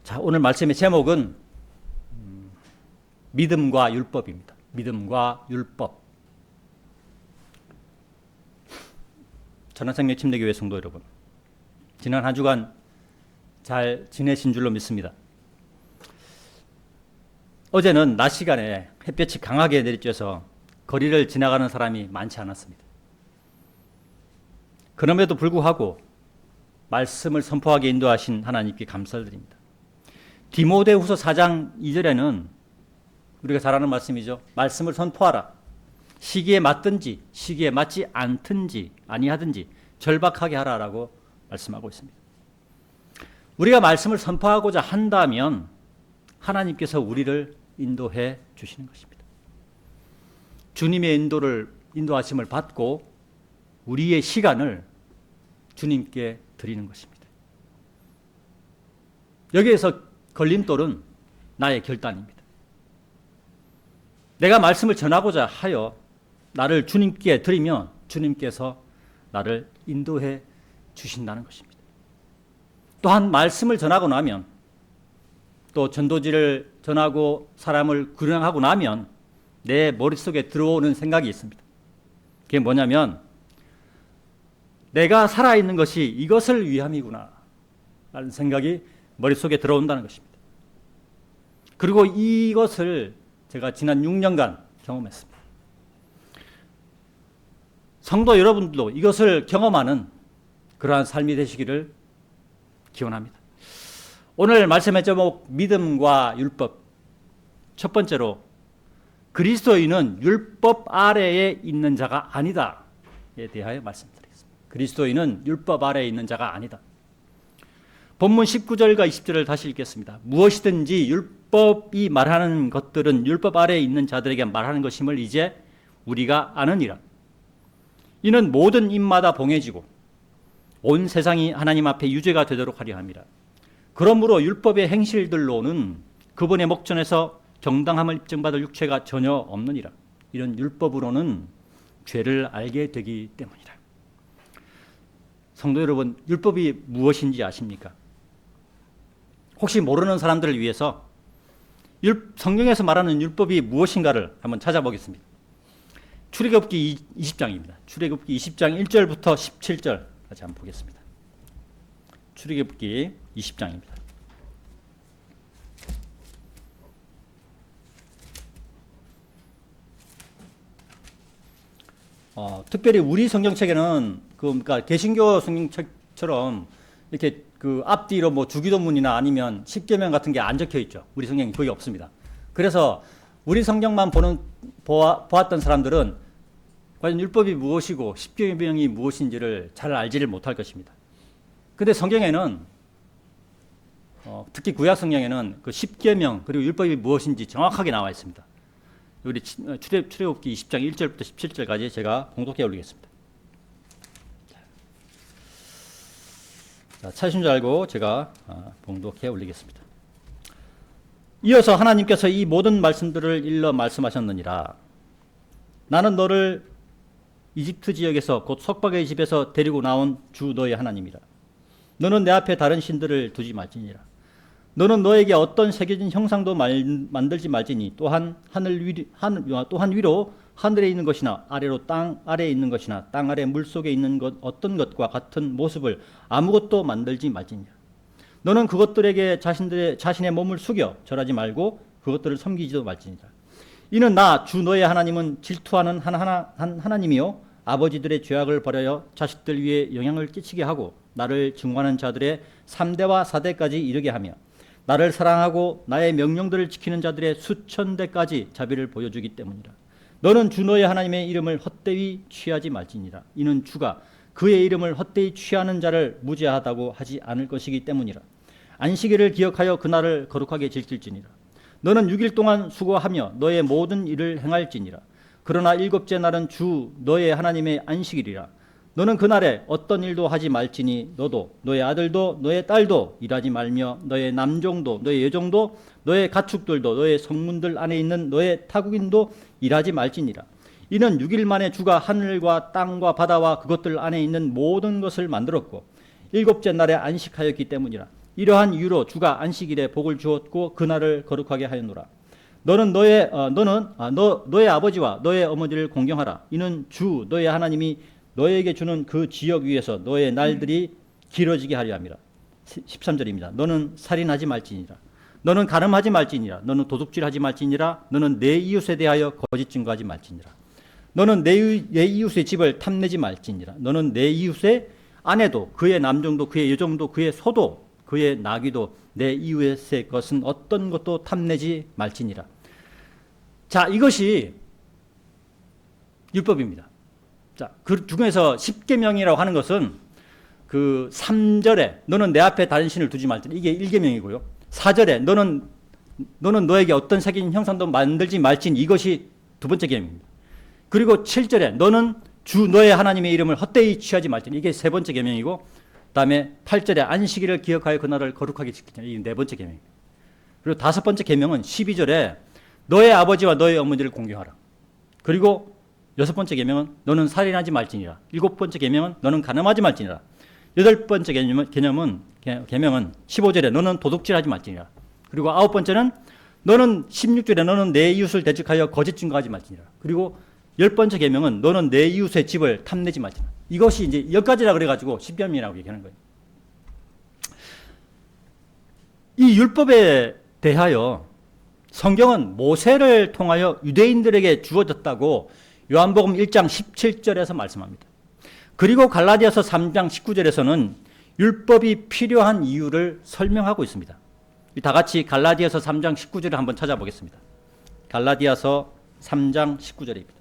자, 오늘 말씀의 제목은 믿음과 율법입니다. 믿음과 율법. 천안생명 침례교회 성도 여러분, 지난 한 주간 잘 지내신 줄로 믿습니다. 어제는 낮 시간에 햇볕이 강하게 내리쬐서 거리를 지나가는 사람이 많지 않았습니다. 그럼에도 불구하고 말씀을 선포하게 인도하신 하나님께 감사를 드립니다. 디모데후서 4장 2절에는 우리가 잘 아는 말씀이죠. 말씀을 선포하라. 시기에 맞든지 시기에 맞지 않든지 아니하든지 절박하게 하라라고 말씀하고 있습니다. 우리가 말씀을 선포하고자 한다면 하나님께서 우리를 인도해 주시는 것입니다. 주님의 인도하심을 받고 우리의 시간을 주님께 드리는 것입니다. 여기에서 걸림돌은 나의 결단입니다. 내가 말씀을 전하고자 하여 나를 주님께 드리면 주님께서 나를 인도해 주신다는 것입니다. 또한 말씀을 전하고 나면 또 전도지를 전하고 사람을 구령하고 나면 내 머릿속에 들어오는 생각이 있습니다. 그게 뭐냐면 내가 살아있는 것이 이것을 위함이구나 라는 생각이 머릿속에 들어온다는 것입니다. 그리고 이것을 제가 지난 6년간 경험했습니다. 성도 여러분들도 이것을 경험하는 그러한 삶이 되시기를 기원합니다. 오늘 말씀의 제목 믿음과 율법. 첫 번째로 그리스도인은 율법 아래에 있는 자가 아니다에 대하여 말씀드리겠습니다. 그리스도인은 율법 아래에 있는 자가 아니다. 본문 19절과 20절을 다시 읽겠습니다. 무엇이든지 율법이 말하는 것들은 율법 아래에 있는 자들에게 말하는 것임을 이제 우리가 아느니라. 이는 모든 입마다 봉해지고 온 세상이 하나님 앞에 유죄가 되도록 하려 함이라. 그러므로 율법의 행실들로는 그분의 목전에서 정당함을 입증받을 육체가 전혀 없느니라. 이런 율법으로는 죄를 알게 되기 때문이라. 성도 여러분, 율법이 무엇인지 아십니까? 혹시 모르는 사람들을 위해서 성경에서 말하는 율법이 무엇인가를 한번 찾아보겠습니다. 출애굽기 20장입니다. 출애굽기 20장 1절부터 17절 같이 한번 보겠습니다. 출애굽기 20장입니다. 특별히 우리 성경책에는 그러니까 개신교 성경책처럼 이렇게 그 앞뒤로 뭐 주기도문이나 아니면 십계명 같은 게 안 적혀 있죠. 우리 성경이 거기 없습니다. 그래서 우리 성경만 보았던 사람들은 과연 율법이 무엇이고 십계명이 무엇인지를 잘 알지를 못할 것입니다. 근데 성경에는 특히 구약 성경에는 그 십계명 그리고 율법이 무엇인지 정확하게 나와 있습니다. 우리 출애굽기 20장 1절부터 17절까지 제가 봉독해 올리겠습니다. 자, 찾으신 줄 알고 제가 봉독해 올리겠습니다. 이어서 하나님께서 이 모든 말씀들을 일러 말씀하셨느니라. 나는 너를 이집트 지역에서 곧 속박의 집에서 데리고 나온 주 너의 하나님이라. 너는 내 앞에 다른 신들을 두지 말지니라. 너는 너에게 어떤 새겨진 형상도 만들지 말지니 또한 위로 하늘에 있는 것이나 아래로 땅 아래에 있는 것이나 땅 아래 물 속에 있는 것 어떤 것과 같은 모습을 아무것도 만들지 말지니라. 너는 그것들에게 자신의 몸을 숙여 절하지 말고 그것들을 섬기지도 말지니라. 이는 나 주 너의 하나님은 질투하는 하나님이요 아버지들의 죄악을 버려여 자식들 위에 영향을 끼치게 하고 나를 증오하는 자들의 3대와 4대까지 이르게 하며 나를 사랑하고 나의 명령들을 지키는 자들의 수천 대까지 자비를 보여주기 때문이라. 너는 주 너의 하나님의 이름을 헛되이 취하지 말지니라. 이는 주가 그의 이름을 헛되이 취하는 자를 무죄하다고 하지 않을 것이기 때문이라. 안식일을 기억하여 그날을 거룩하게 지킬지니라. 너는 6일 동안 수고하며 너의 모든 일을 행할지니라. 그러나 일곱째 날은 주 너의 하나님의 안식일이라. 너는 그날에 어떤 일도 하지 말지니 너도 너의 아들도 너의 딸도 일하지 말며 너의 남종도 너의 여종도 너의 가축들도 너의 성문들 안에 있는 너의 타국인도 일하지 말지니라. 이는 6일 만에 주가 하늘과 땅과 바다와 그것들 안에 있는 모든 것을 만들었고 일곱째 날에 안식하였기 때문이라. 이러한 이유로 주가 안식일에 복을 주었고 그날을 거룩하게 하였노라. 너는 너의 아버지와 너의 어머니를 공경하라. 이는 주 너의 하나님이 너에게 주는 그 지역 위에서 너의 날들이 길어지게 하려 함이라. 13절입니다. 너는 살인하지 말지니라. 너는 간음하지 말지니라. 너는 도둑질하지 말지니라. 너는 내 이웃에 대하여 거짓 증거하지 말지니라. 너는 내 이웃의 집을 탐내지 말지니라. 너는 내 이웃의 아내도 그의 남종도 그의 여종도 그의 소도 그의 나귀도 내 이웃의 것은 어떤 것도 탐내지 말지니라. 자, 이것이 율법입니다. 자, 그 중에서 10계명이라고 하는 것은 그 3절에 너는 내 앞에 다른 신을 두지 말지니라. 이게 1계명이고요. 4절에 너는 너에게 어떤 새긴 형상도 만들지 말지니 이것이 두 번째 계명입니다. 그리고 7절에 너는 주 너의 하나님의 이름을 헛되이 취하지 말지니 이게 세 번째 계명이고, 그다음에 8절에 안식일을 기억하여 그날을 거룩하게 지키자. 이게 네 번째 계명입니다. 그리고 다섯 번째 계명은 12절에 너의 아버지와 너의 어머니를 공경하라. 그리고 여섯 번째 계명은 너는 살인하지 말지니라. 일곱 번째 계명은 너는 간음하지 말지니라. 여덟 번째 계명은 15절에 너는 도둑질하지 말지니라. 그리고 아홉 번째는 너는 16절에 너는 내 이웃을 대적하여 거짓 증거하지 말지니라. 그리고 열 번째 계명은 너는 내 이웃의 집을 탐내지 말지니라. 이것이 이제 10가지라 그래가지고 10계명이라고 얘기하는 거예요. 이 율법에 대하여 성경은 모세를 통하여 유대인들에게 주어졌다고 요한복음 1장 17절에서 말씀합니다. 그리고 갈라디아서 3장 19절에서는 율법이 필요한 이유를 설명하고 있습니다. 다 같이 갈라디아서 3장 19절을 한번 찾아보겠습니다. 갈라디아서 3장 19절입니다.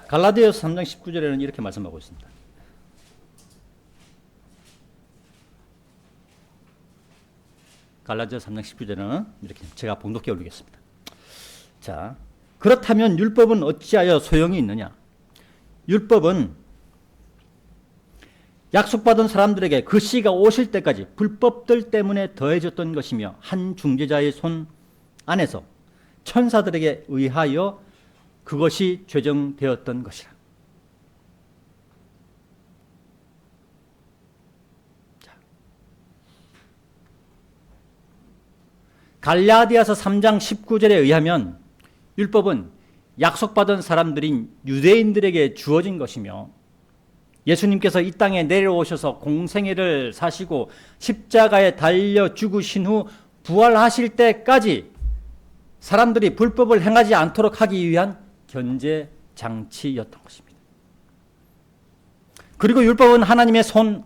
갈라디아서 3장 19절에는 이렇게 말씀하고 있습니다. 갈라디아서 3장 19절에는 이렇게 제가 봉독해 올리겠습니다. 자, 그렇다면 율법은 어찌하여 소용이 있느냐? 율법은 약속받은 사람들에게 그 시가 오실 때까지 불법들 때문에 더해졌던 것이며 한 중재자의 손 안에서 천사들에게 의하여 그것이 죄정되었던 것이라. 갈라디아서 3장 19절에 의하면 율법은 약속받은 사람들인 유대인들에게 주어진 것이며 예수님께서 이 땅에 내려오셔서 공생애를 사시고 십자가에 달려 죽으신 후 부활하실 때까지 사람들이 불법을 행하지 않도록 하기 위한 견제 장치였던 것입니다. 그리고 율법은 하나님의 손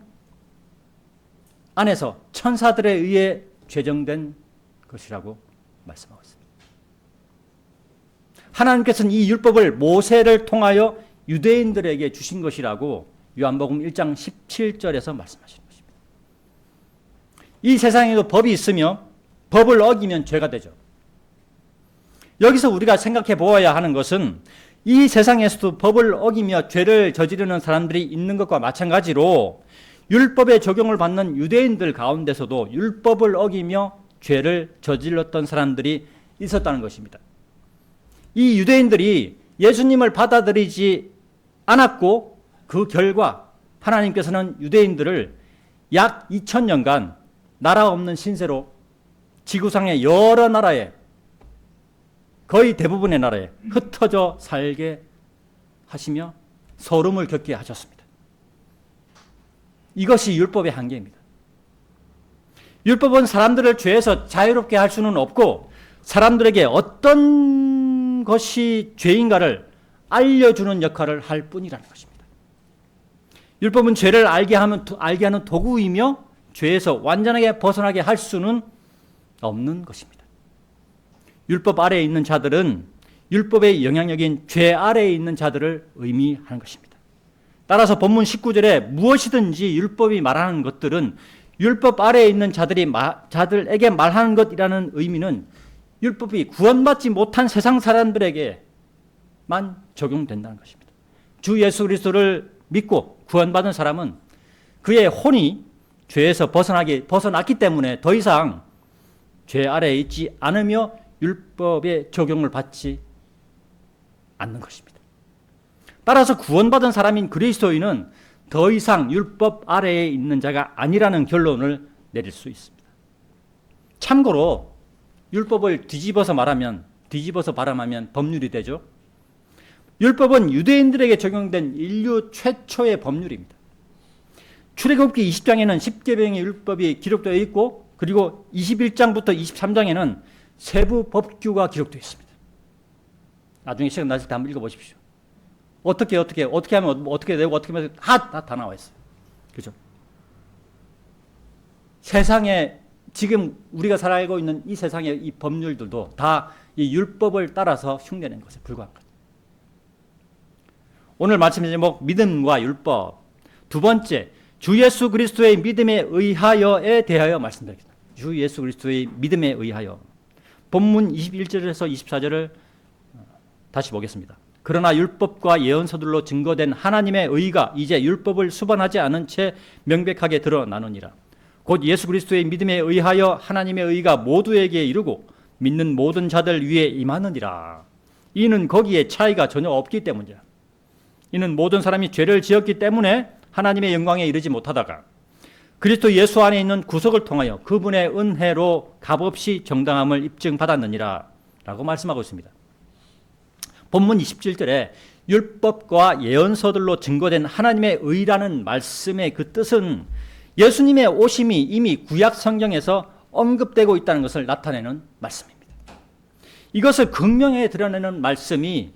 안에서 천사들에 의해 제정된 것이라고 말씀하고 있습니다. 하나님께서는 이 율법을 모세를 통하여 유대인들에게 주신 것이라고 요한복음 1장 17절에서 말씀하시는 것입니다. 이 세상에도 법이 있으며 법을 어기면 죄가 되죠. 여기서 우리가 생각해 보아야 하는 것은 이 세상에서도 법을 어기며 죄를 저지르는 사람들이 있는 것과 마찬가지로 율법의 적용을 받는 유대인들 가운데서도 율법을 어기며 죄를 저질렀던 사람들이 있었다는 것입니다. 이 유대인들이 예수님을 받아들이지 않았고 그 결과 하나님께서는 유대인들을 약 2000년간 나라 없는 신세로 지구상의 여러 나라에 거의 대부분의 나라에 흩어져 살게 하시며 서름을 겪게 하셨습니다. 이것이 율법의 한계입니다. 율법은 사람들을 죄에서 자유롭게 할 수는 없고 사람들에게 어떤 것이 죄인가를 알려주는 역할을 할 뿐이라는 것입니다. 율법은 죄를 알게 하는 도구이며 죄에서 완전하게 벗어나게 할 수는 없는 것입니다. 율법 아래에 있는 자들은 율법의 영향력인 죄 아래에 있는 자들을 의미하는 것입니다. 따라서 본문 19절에 무엇이든지 율법이 말하는 것들은 율법 아래에 있는 자들에게 말하는 것이라는 의미는 율법이 구원받지 못한 세상 사람들에게만 적용된다는 것입니다. 주 예수 그리스도를 믿고 구원받은 사람은 그의 혼이 죄에서 벗어났기 때문에 더 이상 죄 아래에 있지 않으며 율법의 적용을 받지 않는 것입니다. 따라서 구원받은 사람인 그리스도인은 더 이상 율법 아래에 있는 자가 아니라는 결론을 내릴 수 있습니다. 참고로 율법을 뒤집어서 발음하면 법률이 되죠. 율법은 유대인들에게 적용된 인류 최초의 법률입니다. 출애굽기 20장에는 10계명의 율법이 기록되어 있고, 그리고 21장부터 23장에는 세부 법규가 기록되어 있습니다. 나중에 시간 나실 때 한번 읽어보십시오. 어떻게 하면 어떻게 되고 어떻게 하면 다 나와 있어요. 그죠? 세상에 지금 우리가 살아가고 있는 이 세상의 이 법률들도 다 이 율법을 따라서 흉내낸 것에 불과한 거죠. 오늘 말씀의 제목 믿음과 율법. 두 번째, 주 예수 그리스도의 믿음에 의하여에 대하여 말씀드리겠습니다. 주 예수 그리스도의 믿음에 의하여. 본문 21절에서 24절을 다시 보겠습니다. 그러나 율법과 예언서들로 증거된 하나님의 의가 이제 율법을 수반하지 않은 채 명백하게 드러나느니라. 곧 예수 그리스도의 믿음에 의하여 하나님의 의가 모두에게 이르고 믿는 모든 자들 위에 임하느니라. 이는 거기에 차이가 전혀 없기 때문이라. 이는 모든 사람이 죄를 지었기 때문에 하나님의 영광에 이르지 못하다가 그리스도 예수 안에 있는 구속을 통하여 그분의 은혜로 값없이 정당함을 입증받았느니라 라고 말씀하고 있습니다. 본문 27절에 율법과 예언서들로 증거된 하나님의 의라는 말씀의 그 뜻은 예수님의 오심이 이미 구약 성경에서 언급되고 있다는 것을 나타내는 말씀입니다. 이것을 극명하게 드러내는 말씀이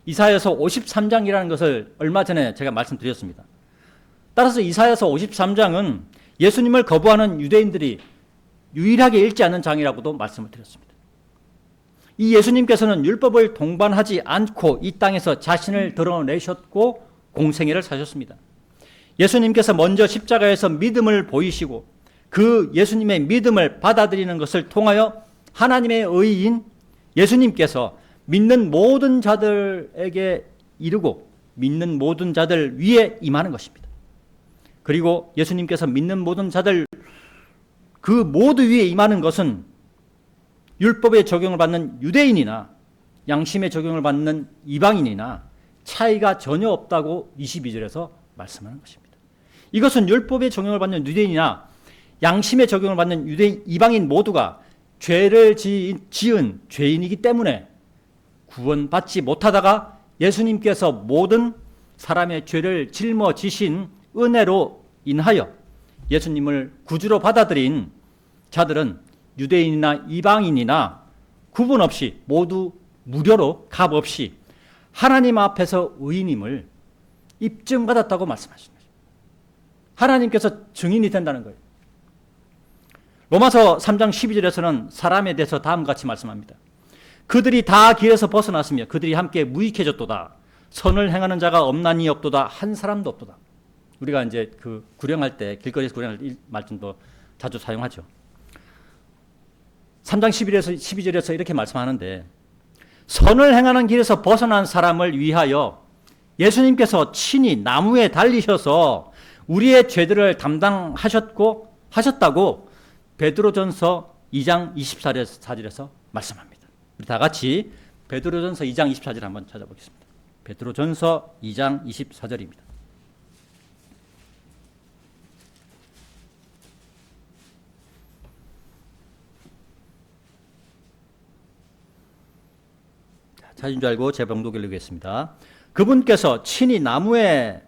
이사야서 53장이라는 것을 얼마 전에 제가 말씀드렸습니다. 따라서 이사야서 53장은 예수님을 거부하는 유대인들이 유일하게 읽지 않는 장이라고도 말씀을 드렸습니다. 이 예수님께서는 율법을 동반하지 않고 이 땅에서 자신을 드러내셨고 공생애를 사셨습니다. 예수님께서 먼저 십자가에서 믿음을 보이시고 그 예수님의 믿음을 받아들이는 것을 통하여 하나님의 의인 예수님께서 믿는 모든 자들에게 이르고 믿는 모든 자들 위에 임하는 것입니다. 그리고 예수님께서 믿는 모든 자들 그 모두 위에 임하는 것은 율법의 적용을 받는 유대인이나 양심의 적용을 받는 이방인이나 차이가 전혀 없다고 22절에서 말씀하는 것입니다. 이것은 율법의 적용을 받는 유대인이나 양심의 적용을 받는 유대인, 이방인 모두가 죄를 지은 죄인이기 때문에 구원받지 못하다가 예수님께서 모든 사람의 죄를 짊어지신 은혜로 인하여 예수님을 구주로 받아들인 자들은 유대인이나 이방인이나 구분 없이 모두 무료로 값없이 하나님 앞에서 의인임을 입증받았다고 말씀하십니다. 하나님께서 증인이 된다는 거예요. 로마서 3장 12절에서는 사람에 대해서 다음과 같이 말씀합니다. 그들이 다 길에서 벗어났으며 그들이 함께 무익해졌도다. 선을 행하는 자가 없나니 없도다. 한 사람도 없도다. 우리가 이제 그 구령할 때 길거리에서 구령할 때 이 말씀도 자주 사용하죠. 3장 12절에서 이렇게 말씀하는데 선을 행하는 길에서 벗어난 사람을 위하여 예수님께서 친히 나무에 달리셔서 우리의 죄들을 하셨다고 베드로전서 2장 24절에서 말씀합니다. 우리 다 같이 베드로전서 2장 24절 한번 찾아보겠습니다. 베드로전서 2장 24절입니다. 찾은 줄 알고 제 봉독 읽겠습니다. 그분께서 친히 나무에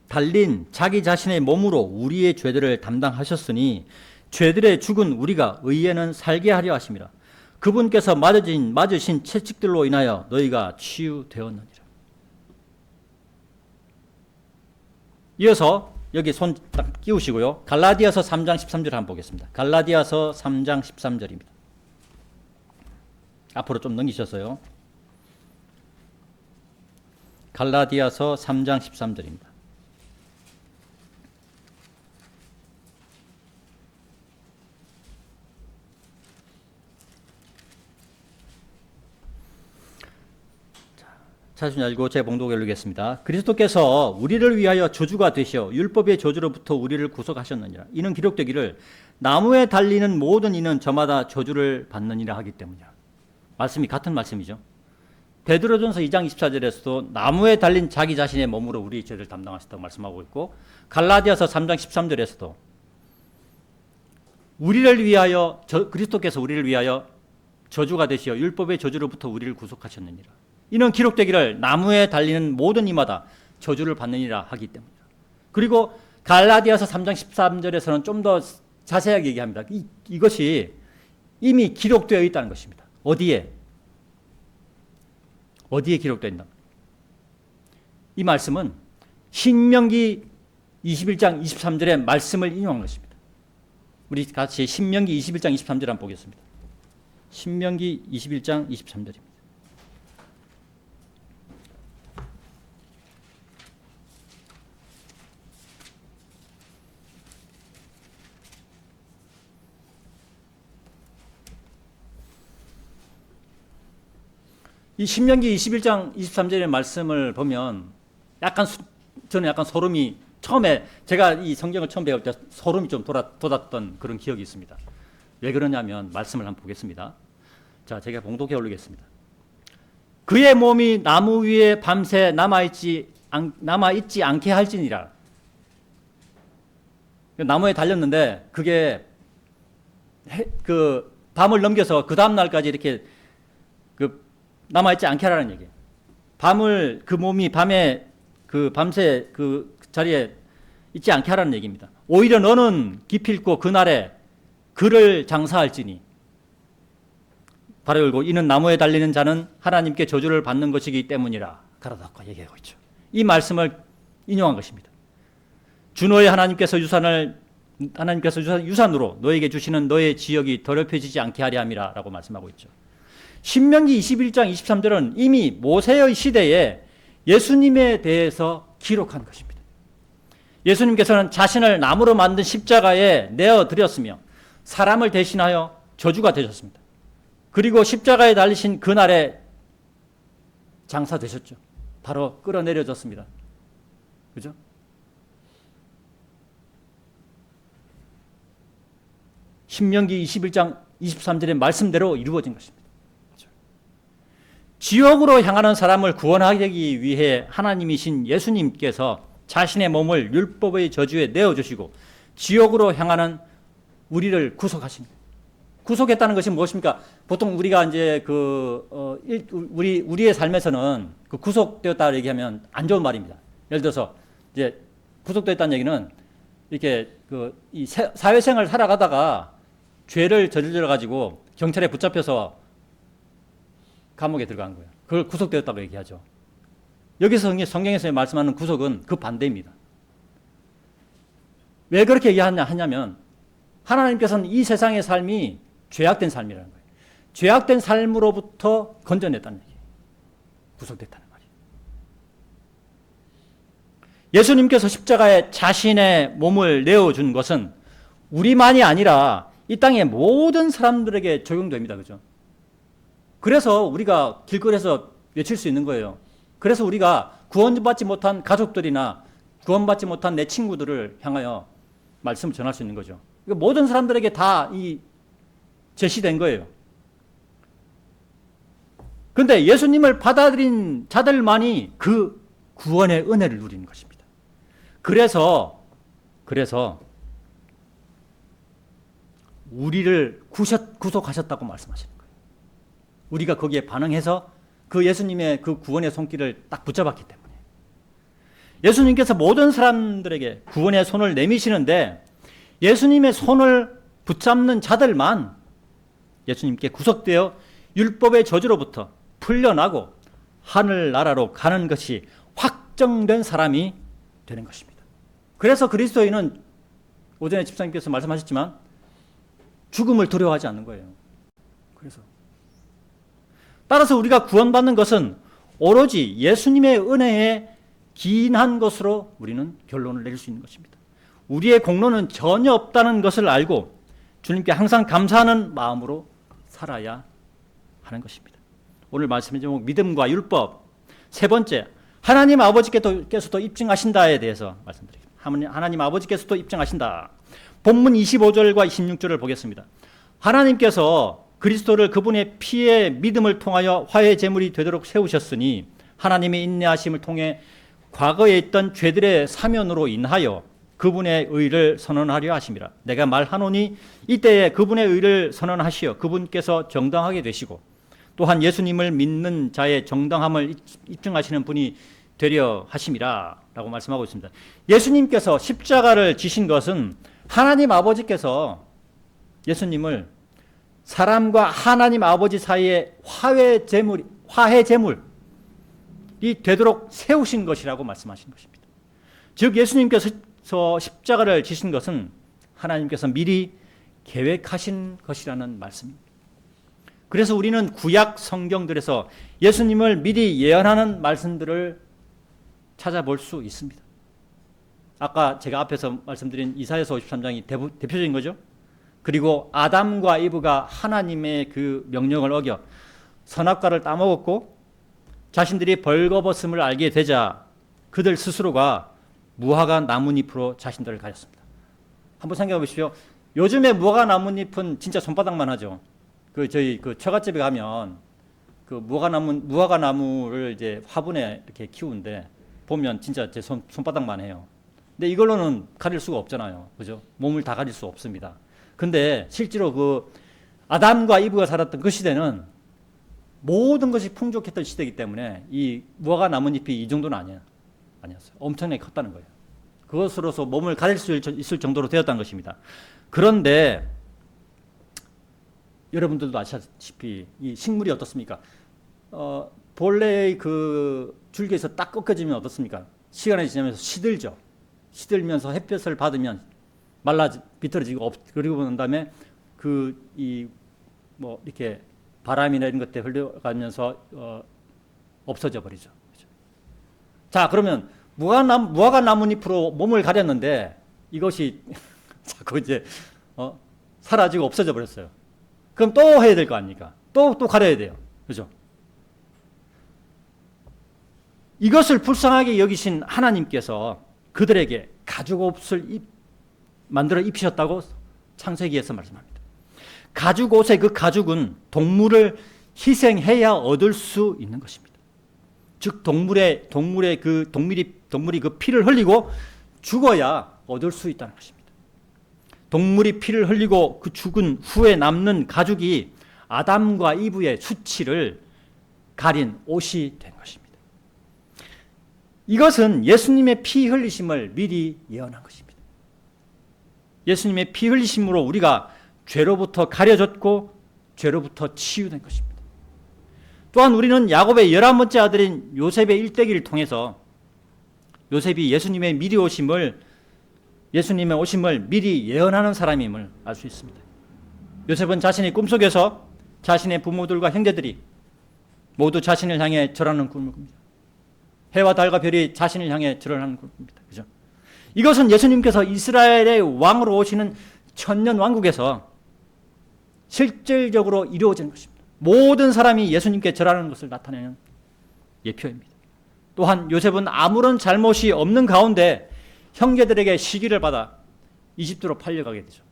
달린 자기 자신의 몸으로 우리의 죄들을 담당하셨으니 죄들의 죽은 우리가 의에는 살게 하려 하심이라. 그분께서 맞으신 채찍들로 인하여 너희가 치유되었느니라. 이어서 여기 손 딱 끼우시고요. 갈라디아서 3장 13절 한번 보겠습니다. 갈라디아서 3장 13절입니다. 앞으로 좀 넘기셨어요. 갈라디아서 3장 13절입니다. 찾으신 알고 제 봉독을 읽겠습니다. 그리스도께서 우리를 위하여 저주가 되시어 율법의 저주로부터 우리를 구속하셨느니라. 이는 기록되기를 나무에 달리는 모든 이는 저마다 저주를 받느니라 하기 때문이라. 말씀이 같은 말씀이죠. 베드로전서 2장 24절에서도 나무에 달린 자기 자신의 몸으로 우리의 죄를 담당하셨다고 말씀하고 있고, 갈라디아서 3장 13절에서도 우리를 위하여 그리스도께서 우리를 위하여 저주가 되시어 율법의 저주로부터 우리를 구속하셨느니라. 이는 기록되기를 나무에 달리는 모든 이마다 저주를 받느니라 하기 때문이다. 그리고 갈라디아서 3장 13절에서는 좀 더 자세하게 얘기합니다. 이것이 이미 기록되어 있다는 것입니다. 어디에 기록되어 있나? 이 말씀은 신명기 21장 23절의 말씀을 인용한 것입니다. 우리 같이 신명기 21장 23절 한번 보겠습니다. 신명기 21장 23절입니다. 이 신명기 21장 23절의 말씀을 보면 저는 약간 소름이, 처음에 제가 이 성경을 처음 배울 때 소름이 좀 돋았던 그런 기억이 있습니다. 왜 그러냐면 말씀을 한번 보겠습니다. 자, 제가 봉독해 올리겠습니다. 그의 몸이 나무 위에 밤새 남아있지 않게 할지니라. 나무에 달렸는데 그게 그 밤을 넘겨서 그 다음 날까지 이렇게 남아있지 않게 하라는 얘기예요. 그 몸이 밤에 밤새 그 자리에 있지 않게 하라는 얘기입니다. 오히려 너는 기필코 그날에 그를 장사할지니, 바로 열고 이는 나무에 달리는 자는 하나님께 저주를 받는 것이기 때문이라 가라닫고 얘기하고 있죠. 이 말씀을 인용한 것입니다. 주 너의 하나님께서 유산으로 너에게 주시는 너의 지역이 더럽혀지지 않게 하려 함이라 라고 말씀하고 있죠. 신명기 21장 23절은 이미 모세의 시대에 예수님에 대해서 기록한 것입니다. 예수님께서는 자신을 나무로 만든 십자가에 내어드렸으며 사람을 대신하여 저주가 되셨습니다. 그리고 십자가에 달리신 그날에 장사되셨죠. 바로 끌어내려졌습니다. 그죠? 신명기 21장 23절의 말씀대로 이루어진 것입니다. 지옥으로 향하는 사람을 구원하기 위해 하나님이신 예수님께서 자신의 몸을 율법의 저주에 내어주시고 지옥으로 향하는 우리를 구속하십니다. 구속했다는 것이 무엇입니까? 보통 우리가 이제 우리의 삶에서는 그 구속되었다 얘기하면 안 좋은 말입니다. 예를 들어서 이제 구속되었다는 얘기는 이렇게 이 사회생활을 살아가다가 죄를 저질러 가지고 경찰에 붙잡혀서 감옥에 들어간 거예요. 그걸 구속되었다고 얘기하죠. 여기서 성경에서 말씀하는 구속은 그 반대입니다. 왜 그렇게 얘기하냐면 하나님께서는 이 세상의 삶이 죄악된 삶이라는 거예요. 죄악된 삶으로부터 건져냈다는 얘기예요. 구속됐다는 말이에요. 예수님께서 십자가에 자신의 몸을 내어준 것은 우리만이 아니라 이 땅의 모든 사람들에게 적용됩니다. 그죠? 그래서 우리가 길거리에서 외칠 수 있는 거예요. 그래서 우리가 구원받지 못한 가족들이나 구원받지 못한 내 친구들을 향하여 말씀을 전할 수 있는 거죠. 모든 사람들에게 다 제시된 거예요. 그런데 예수님을 받아들인 자들만이 그 구원의 은혜를 누리는 것입니다. 그래서 우리를 구속하셨다고 말씀하시는 거예요. 우리가 거기에 반응해서 그 예수님의 그 구원의 손길을 딱 붙잡았기 때문에 예수님께서 모든 사람들에게 구원의 손을 내미시는데 예수님의 손을 붙잡는 자들만 예수님께 구속되어 율법의 저주로부터 풀려나고 하늘나라로 가는 것이 확정된 사람이 되는 것입니다. 그래서 그리스도인은 오전에 집사님께서 말씀하셨지만 죽음을 두려워하지 않는 거예요. 따라서 우리가 구원받는 것은 오로지 예수님의 은혜에 기인한 것으로 우리는 결론을 내릴 수 있는 것입니다. 우리의 공로는 전혀 없다는 것을 알고 주님께 항상 감사하는 마음으로 살아야 하는 것입니다. 오늘 말씀의 제목 믿음과 율법. 세 번째, 하나님 아버지께서도 입증하신다에 대해서 말씀드리겠습니다. 하나님 아버지께서도 입증하신다. 본문 25절과 26절을 보겠습니다. 하나님께서 그리스도를 그분의 피의 믿음을 통하여 화해 제물이 되도록 세우셨으니 하나님의 인내하심을 통해 과거에 있던 죄들의 사면으로 인하여 그분의 의를 선언하려 하심이라. 내가 말하노니 이때에 그분의 의를 선언하시어 그분께서 정당하게 되시고 또한 예수님을 믿는 자의 정당함을 입증하시는 분이 되려 하심이라 라고 말씀하고 있습니다. 예수님께서 십자가를 지신 것은 하나님 아버지께서 예수님을 사람과 하나님 아버지 사이에 화해 제물이 되도록 세우신 것이라고 말씀하신 것입니다. 즉 예수님께서 십자가를 지신 것은 하나님께서 미리 계획하신 것이라는 말씀입니다. 그래서 우리는 구약 성경들에서 예수님을 미리 예언하는 말씀들을 찾아볼 수 있습니다. 아까 제가 앞에서 말씀드린 이사야서 53장이 대표적인 거죠. 그리고 아담과 이브가 하나님의 그 명령을 어겨 선악과를 따먹었고 자신들이 벌거벗음을 알게 되자 그들 스스로가 무화과 나뭇잎으로 자신들을 가렸습니다. 한번 생각해 보십시오. 요즘에 무화과 나뭇잎은 진짜 손바닥만 하죠. 저희 처갓집에 가면 그 무화과 나무를 이제 화분에 이렇게 키우는데 보면 진짜 제 손바닥만 해요. 근데 이걸로는 가릴 수가 없잖아요. 그죠? 몸을 다 가릴 수 없습니다. 근데 실제로 그 아담과 이브가 살았던 그 시대는 모든 것이 풍족했던 시대이기 때문에 이 무화과 나뭇잎이 이 정도는 아니었어요. 엄청나게 컸다는 거예요. 그것으로서 몸을 가릴 수 있을 정도로 되었다는 것입니다. 그런데 여러분들도 아시다시피 이 식물이 어떻습니까? 본래의 그 줄기에서 딱 꺾어지면 어떻습니까? 시간이 지나면서 시들죠. 시들면서 햇볕을 받으면 비틀어지고 그리고 난 다음에 이렇게 바람이나 이런 것들 흘러가면서 없어져 버리죠. 그렇죠? 자, 그러면 무화과 나뭇잎으로 몸을 가렸는데 이것이 자꾸 이제 사라지고 없어져 버렸어요. 그럼 또 해야 될 거 아닙니까? 또 가려야 돼요. 그죠? 이것을 불쌍하게 여기신 하나님께서 그들에게 가죽옷을 만들어 입히셨다고 창세기에서 말씀합니다. 가죽옷의 그 가죽은 동물을 희생해야 얻을 수 있는 것입니다. 즉 동물이 그 피를 흘리고 죽어야 얻을 수 있다는 것입니다. 동물이 피를 흘리고 그 죽은 후에 남는 가죽이 아담과 이브의 수치를 가린 옷이 된 것입니다. 이것은 예수님의 피 흘리심을 미리 예언한 것입니다. 예수님의 피 흘리심으로 우리가 죄로부터 가려졌고 죄로부터 치유된 것입니다. 또한 우리는 야곱의 11번째 아들인 요셉의 일대기를 통해서 요셉이 예수님의 오심을 미리 예언하는 사람임을 알 수 있습니다. 요셉은 자신의 꿈속에서 자신의 부모들과 형제들이 모두 자신을 향해 절하는 꿈을 꿉니다. 해와 달과 별이 자신을 향해 절하는 꿈을 꿉니다. 그죠? 이것은 예수님께서 이스라엘의 왕으로 오시는 천년 왕국에서 실질적으로 이루어지는 것입니다. 모든 사람이 예수님께 절하는 것을 나타내는 예표입니다. 또한 요셉은 아무런 잘못이 없는 가운데 형제들에게 시기를 받아 이집트로 팔려가게 되죠.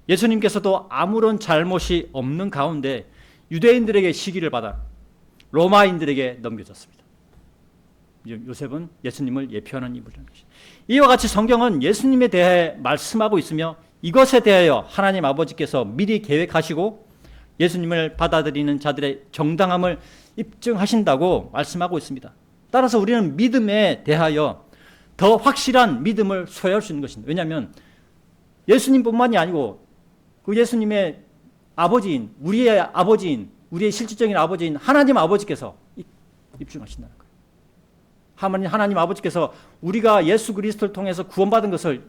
예수님께서도 아무런 잘못이 없는 가운데 유대인들에게 시기를 받아 로마인들에게 넘겨졌습니다. 요셉은 예수님을 예표하는 인물이라는 것입니다. 이와 같이 성경은 예수님에 대해 말씀하고 있으며 이것에 대하여 하나님 아버지께서 미리 계획하시고 예수님을 받아들이는 자들의 정당함을 입증하신다고 말씀하고 있습니다. 따라서 우리는 믿음에 대하여 더 확실한 믿음을 소유할 수 있는 것입니다. 왜냐하면 예수님뿐만이 아니고 그 예수님의 아버지인 우리의 실질적인 아버지인 하나님 아버지께서 입증하신다는 거예요. 하나님 아버지께서 우리가 예수 그리스도를 통해서 구원받은 것을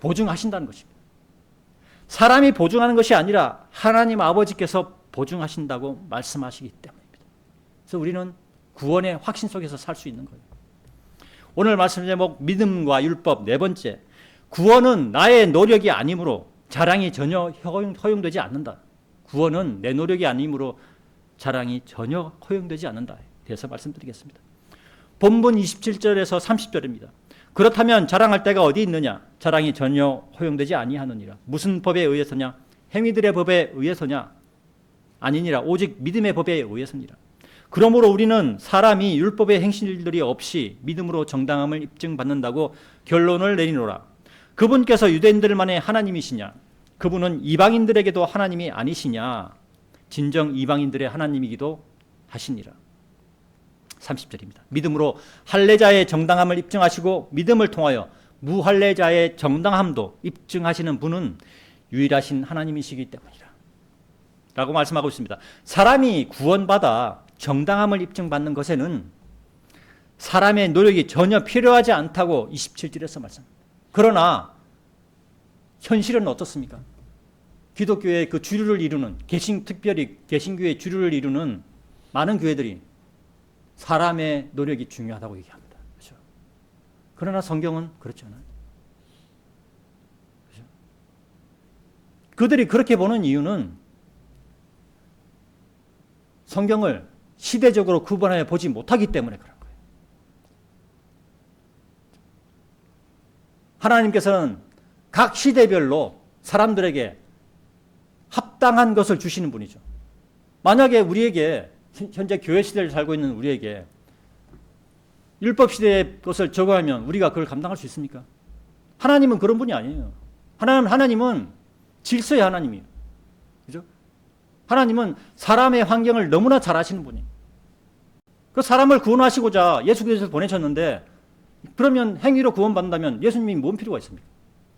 보증하신다는 것입니다. 사람이 보증하는 것이 아니라 하나님 아버지께서 보증하신다고 말씀하시기 때문입니다. 그래서 우리는 구원의 확신 속에서 살 수 있는 거예요. 오늘 말씀 제목 믿음과 율법 네 번째, 구원은 나의 노력이 아니므로 자랑이 전혀 허용되지 않는다. 구원은 내 노력이 아니므로 자랑이 전혀 허용되지 않는다. 대해서 말씀드리겠습니다. 본문 27절에서 30절입니다. 그렇다면 자랑할 때가 어디 있느냐? 자랑이 전혀 허용되지 아니하느니라. 무슨 법에 의해서냐? 행위들의 법에 의해서냐? 아니니라. 오직 믿음의 법에 의해서니라. 그러므로 우리는 사람이 율법의 행실들이 없이 믿음으로 정당함을 입증받는다고 결론을 내리노라. 그분께서 유대인들만의 하나님이시냐? 그분은 이방인들에게도 하나님이 아니시냐? 진정 이방인들의 하나님이기도 하시니라. 30절입니다. 믿음으로 할례자의 정당함을 입증하시고 믿음을 통하여 무할례자의 정당함도 입증하시는 분은 유일하신 하나님이시기 때문이라. 라고 말씀하고 있습니다. 사람이 구원받아 정당함을 입증받는 것에는 사람의 노력이 전혀 필요하지 않다고 27절에서 말씀합니다. 그러나 현실은 어떻습니까? 기독교의 그 주류를 이루는, 특별히 개신교의 주류를 이루는 많은 교회들이 사람의 노력이 중요하다고 얘기합니다. 그렇죠? 그러나 성경은 그렇지 않아요. 그렇죠? 그들이 그렇게 보는 이유는 성경을 시대적으로 구분하여 보지 못하기 때문에 그런 거예요. 하나님께서는 각 시대별로 사람들에게 합당한 것을 주시는 분이죠. 만약에 우리에게 현재 교회 시대를 살고 있는 우리에게 율법 시대의 것을 적용하면 우리가 그걸 감당할 수 있습니까? 하나님은 그런 분이 아니에요. 하나님은 질서의 하나님이에요. 그죠? 하나님은 사람의 환경을 너무나 잘 아시는 분이에요. 그 사람을 구원하시고자 예수 그리스도를 보내셨는데 그러면 행위로 구원받는다면 예수님이 뭔 필요가 있습니까?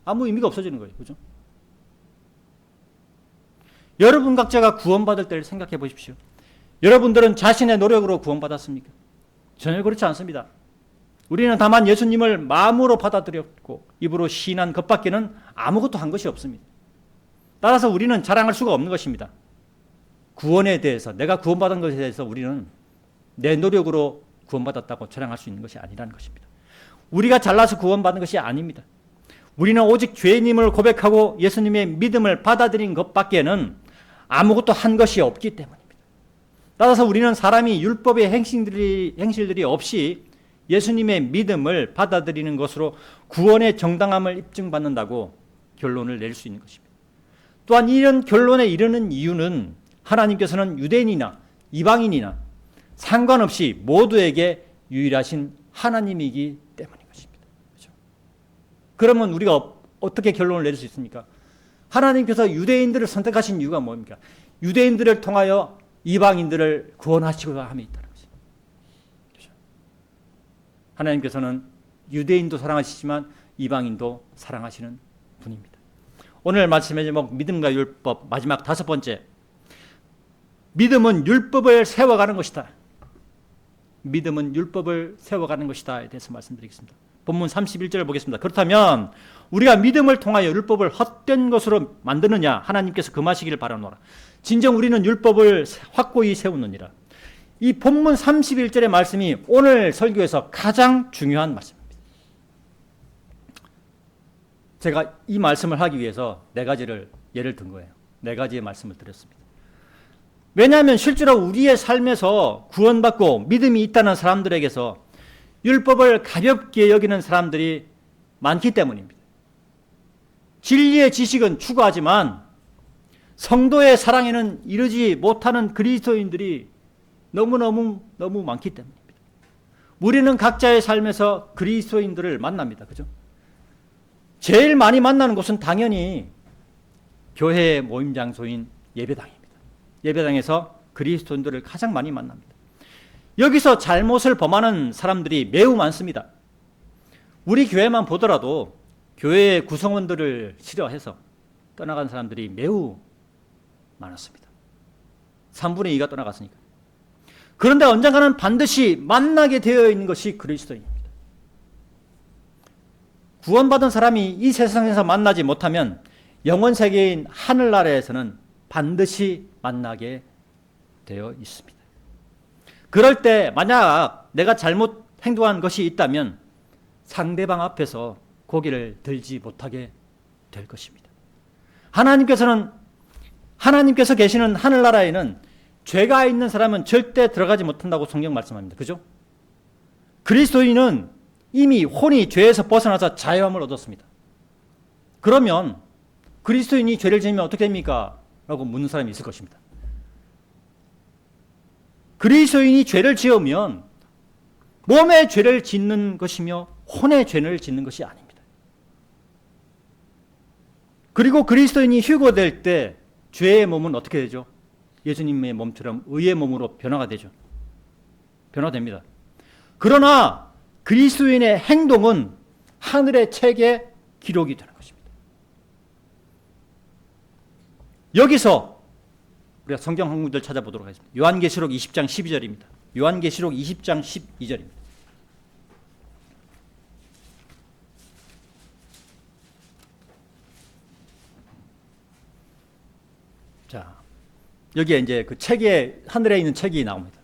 아무 의미가 없어지는 거예요. 그죠? 여러분 각자가 구원받을 때를 생각해 보십시오. 여러분들은 자신의 노력으로 구원받았습니까? 전혀 그렇지 않습니다. 우리는 다만 예수님을 마음으로 받아들였고 입으로 시인한 것밖에는 아무것도 한 것이 없습니다. 따라서 우리는 자랑할 수가 없는 것입니다. 구원에 대해서, 내가 구원받은 것에 대해서 우리는 내 노력으로 구원받았다고 자랑할 수 있는 것이 아니라는 것입니다. 우리가 잘나서 구원받은 것이 아닙니다. 우리는 오직 죄인임을 고백하고 예수님의 믿음을 받아들인 것밖에는 아무것도 한 것이 없기 때문입니다. 따라서 우리는 사람이 율법의 행실들이 없이 예수님의 믿음을 받아들이는 것으로 구원의 정당함을 입증받는다고 결론을 낼 수 있는 것입니다. 또한 이런 결론에 이르는 이유는 하나님께서는 유대인이나 이방인이나 상관없이 모두에게 유일하신 하나님이기 때문인 것입니다. 그렇죠? 그러면 우리가 어떻게 결론을 내릴 수 있습니까? 하나님께서 유대인들을 선택하신 이유가 뭡니까? 유대인들을 통하여 이방인들을 구원하시고자 함이 있다는 것입니다. 그렇죠? 하나님께서는 유대인도 사랑하시지만 이방인도 사랑하시는 분입니다. 오늘 말씀의 제목 믿음과 율법 마지막 5번째, 믿음은 율법을 세워가는 것이다. 믿음은 율법을 세워가는 것이다에 대해서 말씀드리겠습니다. 본문 31절을 보겠습니다. 그렇다면 우리가 믿음을 통하여 율법을 헛된 것으로 만드느냐? 하나님께서 금하시기를 바라노라. 진정 우리는 율법을 확고히 세우느니라. 이 본문 31절의 말씀이 오늘 설교에서 가장 중요한 말씀입니다. 제가 이 말씀을 하기 위해서 4가지를 예를 든 거예요. 4가지의 말씀을 드렸습니다. 왜냐하면 실제로 우리의 삶에서 구원받고 믿음이 있다는 사람들에게서 율법을 가볍게 여기는 사람들이 많기 때문입니다. 진리의 지식은 추구하지만 성도의 사랑에는 이르지 못하는 그리스도인들이 너무 많기 때문입니다. 우리는 각자의 삶에서 그리스도인들을 만납니다. 그죠? 제일 많이 만나는 곳은 당연히 교회의 모임 장소인 예배당입니다. 예배당에서 그리스도인들을 가장 많이 만납니다. 여기서 잘못을 범하는 사람들이 매우 많습니다. 우리 교회만 보더라도 교회의 구성원들을 싫어해서 떠나간 사람들이 매우 많았습니다. 3분의 2가 떠나갔으니까. 그런데 언젠가는 반드시 만나게 되어 있는 것이 그리스도입니다. 구원받은 사람이 이 세상에서 만나지 못하면 영원 세계인 하늘나라에서는 반드시 만나게 되어 있습니다. 그럴 때 만약 내가 잘못 행동한 것이 있다면 상대방 앞에서 고개를 들지 못하게 될 것입니다. 하나님께서 계시는 하늘나라에는 죄가 있는 사람은 절대 들어가지 못한다고 성경 말씀합니다. 그죠? 그리스도인은 이미 혼이 죄에서 벗어나서 자유함을 얻었습니다. 그러면 그리스도인이 죄를 지으면 어떻게 됩니까? 라고 묻는 사람이 있을 것입니다. 그리스도인이 죄를 지으면 몸의 죄를 짓는 것이며 혼의 죄를 짓는 것이 아닙니다. 그리고 그리스도인이 휴거될 때 죄의 몸은 어떻게 되죠? 예수님의 몸처럼 의의 몸으로 변화가 되죠. 변화됩니다. 그러나 그리스도인의 행동은 하늘의 책에 기록이 되는 것입니다. 여기서 우리가 성경 한 군데를 찾아보도록 하겠습니다. 요한계시록 20장 12절입니다. 요한계시록 20장 12절입니다. 자, 여기에 이제 그 책에, 하늘에 있는 책이 나옵니다.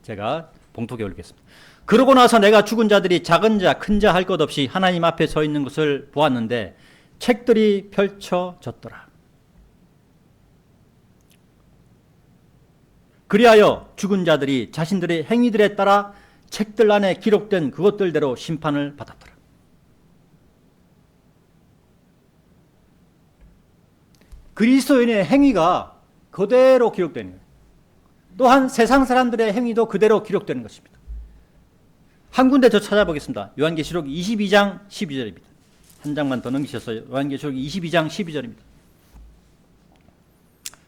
제가 봉독해 올리겠습니다. 그러고 나서 내가 죽은 자들이 작은 자, 큰 자 할 것 없이 하나님 앞에 서 있는 것을 보았는데 책들이 펼쳐졌더라. 그리하여 죽은 자들이 자신들의 행위들에 따라 책들 안에 기록된 그것들대로 심판을 받았더라. 그리스도인의 행위가 그대로 기록되는 거예요. 또한 세상 사람들의 행위도 그대로 기록되는 것입니다. 한 군데 더 찾아보겠습니다. 요한계시록 22장 12절입니다. 한 장만 더 넘기셔서 요한계시록 22장 12절입니다.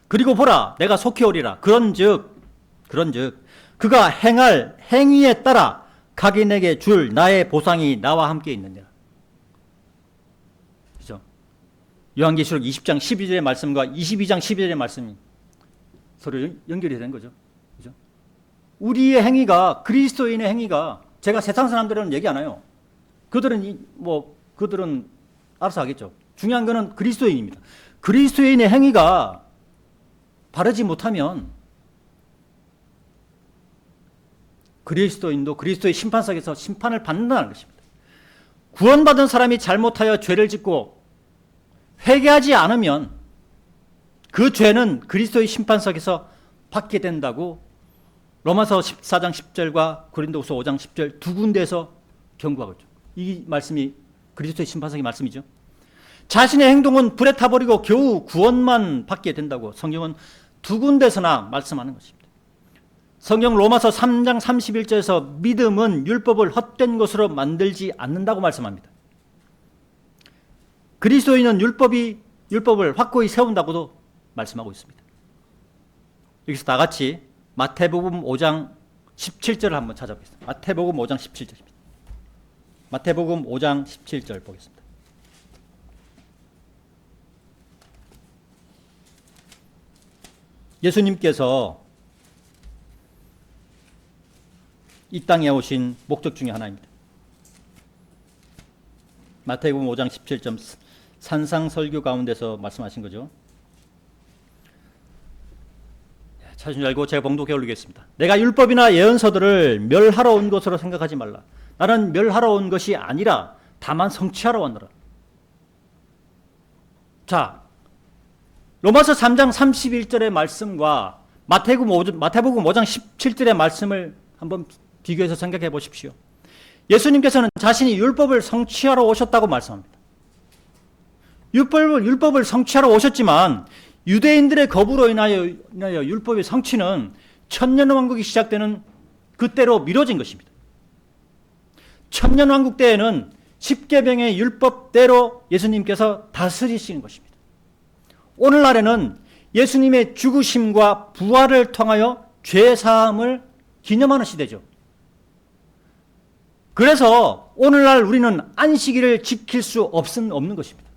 그리고 보라, 내가 속히 오리라. 그런즉 그가 행할 행위에 따라 각인에게 줄 나의 보상이 나와 함께 있느니라. 그죠? 요한계시록 20장 12절의 말씀과 22장 12절의 말씀이 서로 연결이 된 거죠. 그죠? 우리의 행위가, 그리스도인의 행위가, 제가 세상 사람들은 얘기 안 해요. 그들은 알아서 하겠죠. 중요한 거는 그리스도인입니다. 그리스도인의 행위가 바르지 못하면 그리스도인도 그리스도의 심판석에서 심판을 받는다는 것입니다. 구원받은 사람이 잘못하여 죄를 짓고 회개하지 않으면 그 죄는 그리스도의 심판석에서 받게 된다고 로마서 14장 10절과 고린도후서 5장 10절 두 군데에서 경고하고 있죠. 이 말씀이 그리스도의 심판석의 말씀이죠. 자신의 행동은 불에 타버리고 겨우 구원만 받게 된다고 성경은 두 군데서나 말씀하는 것입니다. 성경 로마서 3장 31절에서 믿음은 율법을 헛된 것으로 만들지 않는다고 말씀합니다. 그리스도인은 율법을 확고히 세운다고도 말씀하고 있습니다. 여기서 다 같이 마태복음 5장 17절을 한번 찾아보겠습니다. 마태복음 5장 17절입니다. 마태복음 5장 17절 보겠습니다. 예수님께서 이 땅에 오신 목적 중에 하나입니다. 마태복음 5장 17절 산상설교 가운데서 말씀하신 거죠. 찾으신 줄 알고 제가 봉독해 올리겠습니다. 내가 율법이나 예언서들을 멸하러 온 것으로 생각하지 말라. 나는 멸하러 온 것이 아니라 다만 성취하러 왔노라. 자, 로마서 3장 31절의 말씀과 마태복음 5장 17절의 말씀을 한번 비교해서 생각해 보십시오. 예수님께서는 자신이 율법을 성취하러 오셨다고 말씀합니다. 율법을 성취하러 오셨지만 유대인들의 거부로 인하여 율법의 성취는 천년왕국이 시작되는 그때로 미뤄진 것입니다. 천년왕국 때에는 십계명의 율법대로 예수님께서 다스리시는 것입니다. 오늘날에는 예수님의 죽으심과 부활을 통하여 죄사함을 기념하는 시대죠. 그래서 오늘날 우리는 안식일을 지킬 수 없는 것입니다.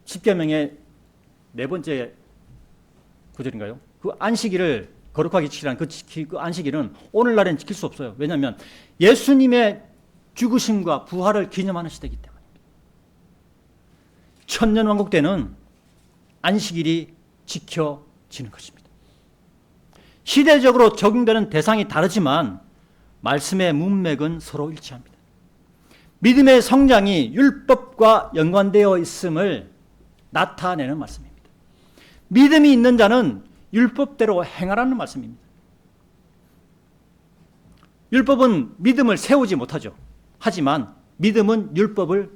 십계명의 네 번째 구절인가요? 그 안식일을 거룩하게 지키라는 그 안식일은 오늘날엔 지킬 수 없어요. 왜냐하면 예수님의 죽으심과 부활을 기념하는 시대이기 때문입니다. 천년왕국 때는 안식일이 지켜지는 것입니다. 시대적으로 적용되는 대상이 다르지만 말씀의 문맥은 서로 일치합니다. 믿음의 성장이 율법과 연관되어 있음을 나타내는 말씀입니다. 믿음이 있는 자는 율법대로 행하라는 말씀입니다. 율법은 믿음을 세우지 못하죠. 하지만 믿음은 율법을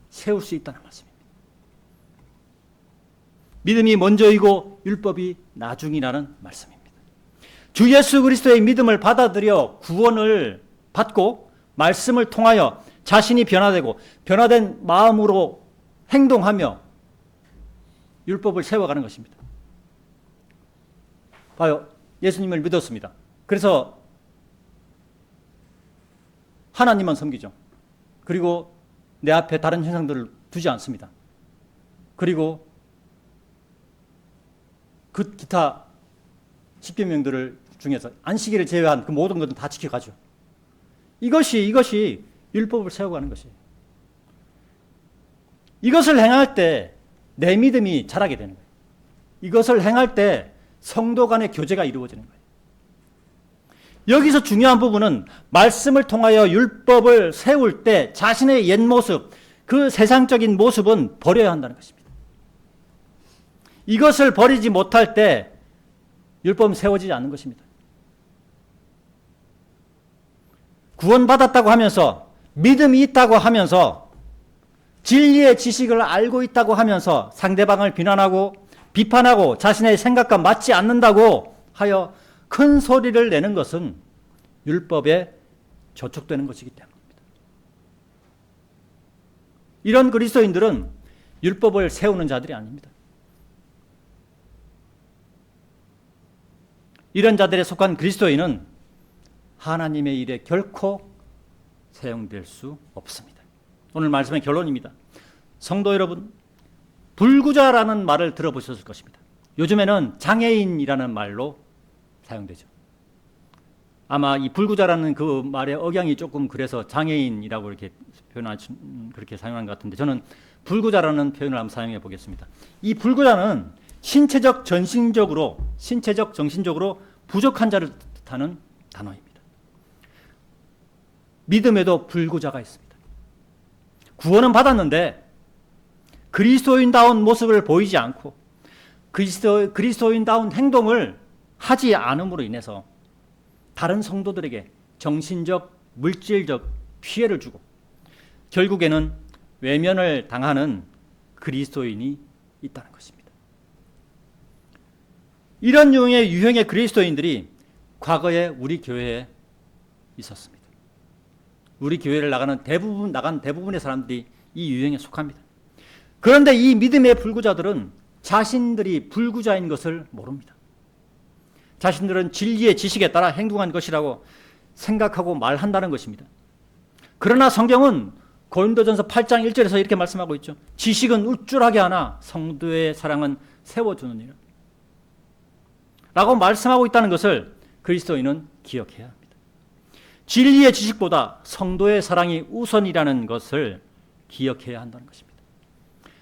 세울 수 있다는 말씀입니다. 믿음이 먼저이고 율법이 나중이라는 말씀입니다. 주 예수 그리스도의 믿음을 받아들여 구원을 받고 말씀을 통하여 자신이 변화되고 변화된 마음으로 행동하며 율법을 세워가는 것입니다. 봐요. 예수님을 믿었습니다. 그래서 하나님만 섬기죠. 그리고 내 앞에 다른 형상들을 두지 않습니다. 그리고 그 기타 십계명들을 중에서 안식일을 제외한 그 모든 것은 다 지켜가죠. 이것이 율법을 세워가는 것이에요. 이것을 행할 때 내 믿음이 자라게 되는 거예요. 이것을 행할 때 성도 간의 교제가 이루어지는 거예요. 여기서 중요한 부분은 말씀을 통하여 율법을 세울 때 자신의 옛 모습, 그 세상적인 모습은 버려야 한다는 것입니다. 이것을 버리지 못할 때 율법은 세워지지 않는 것입니다. 구원받았다고 하면서 믿음이 있다고 하면서 진리의 지식을 알고 있다고 하면서 상대방을 비난하고 비판하고 자신의 생각과 맞지 않는다고 하여 큰 소리를 내는 것은 율법에 저촉되는 것이기 때문입니다. 이런 그리스도인들은 율법을 세우는 자들이 아닙니다. 이런 자들에 속한 그리스도인은 하나님의 일에 결코 사용될 수 없습니다. 오늘 말씀의 결론입니다. 성도 여러분, 불구자라는 말을 들어보셨을 것입니다. 요즘에는 장애인이라는 말로 사용되죠. 아마 이 불구자라는 그 말의 억양이 조금 그래서 장애인이라고 이렇게 그렇게 사용한 것 같은데, 저는 불구자라는 표현을 한번 사용해 보겠습니다. 이 불구자는 신체적, 정신적으로 부족한 자를 뜻하는 단어입니다. 믿음에도 불구자가 있습니다. 구원은 받았는데 그리스도인다운 모습을 보이지 않고 그리스도인다운 행동을 하지 않음으로 인해서 다른 성도들에게 정신적, 물질적 피해를 주고 결국에는 외면을 당하는 그리스도인이 있다는 것입니다. 이런 유형의 그리스도인들이 과거에 우리 교회에 있었습니다. 우리 교회를 나간 대부분의 사람들이 이 유형에 속합니다. 그런데 이 믿음의 불구자들은 자신들이 불구자인 것을 모릅니다. 자신들은 진리의 지식에 따라 행동한 것이라고 생각하고 말한다는 것입니다. 그러나 성경은 고린도전서 8장 1절에서 이렇게 말씀하고 있죠. 지식은 우쭐하게 하나 성도의 사랑은 세워주느니라 라고 말씀하고 있다는 것을 그리스도인은 기억해야 합니다. 진리의 지식보다 성도의 사랑이 우선이라는 것을 기억해야 한다는 것입니다.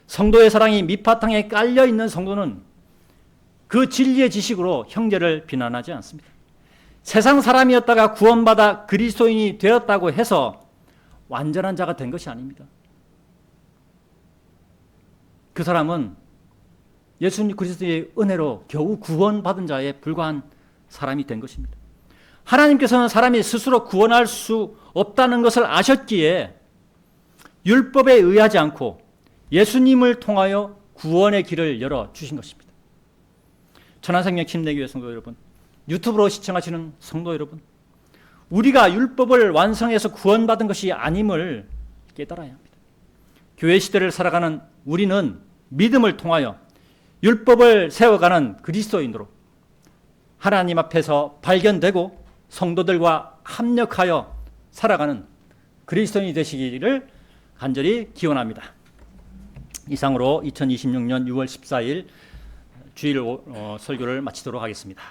성도의 사랑이 밑바탕에 깔려있는 성도는 그 진리의 지식으로 형제를 비난하지 않습니다. 세상 사람이었다가 구원받아 그리스도인이 되었다고 해서 완전한 자가 된 것이 아닙니다. 그 사람은 예수님 그리스도의 은혜로 겨우 구원받은 자에 불과한 사람이 된 것입니다. 하나님께서는 사람이 스스로 구원할 수 없다는 것을 아셨기에 율법에 의하지 않고 예수님을 통하여 구원의 길을 열어주신 것입니다. 천안생명 침례교회 성도 여러분, 유튜브로 시청하시는 성도 여러분, 우리가 율법을 완성해서 구원받은 것이 아님을 깨달아야 합니다. 교회 시대를 살아가는 우리는 믿음을 통하여 율법을 세워가는 그리스도인으로 하나님 앞에서 발견되고 성도들과 합력하여 살아가는 그리스도인이 되시기를 간절히 기원합니다. 이상으로 2026년 6월 14일 주일 설교를 마치도록 하겠습니다.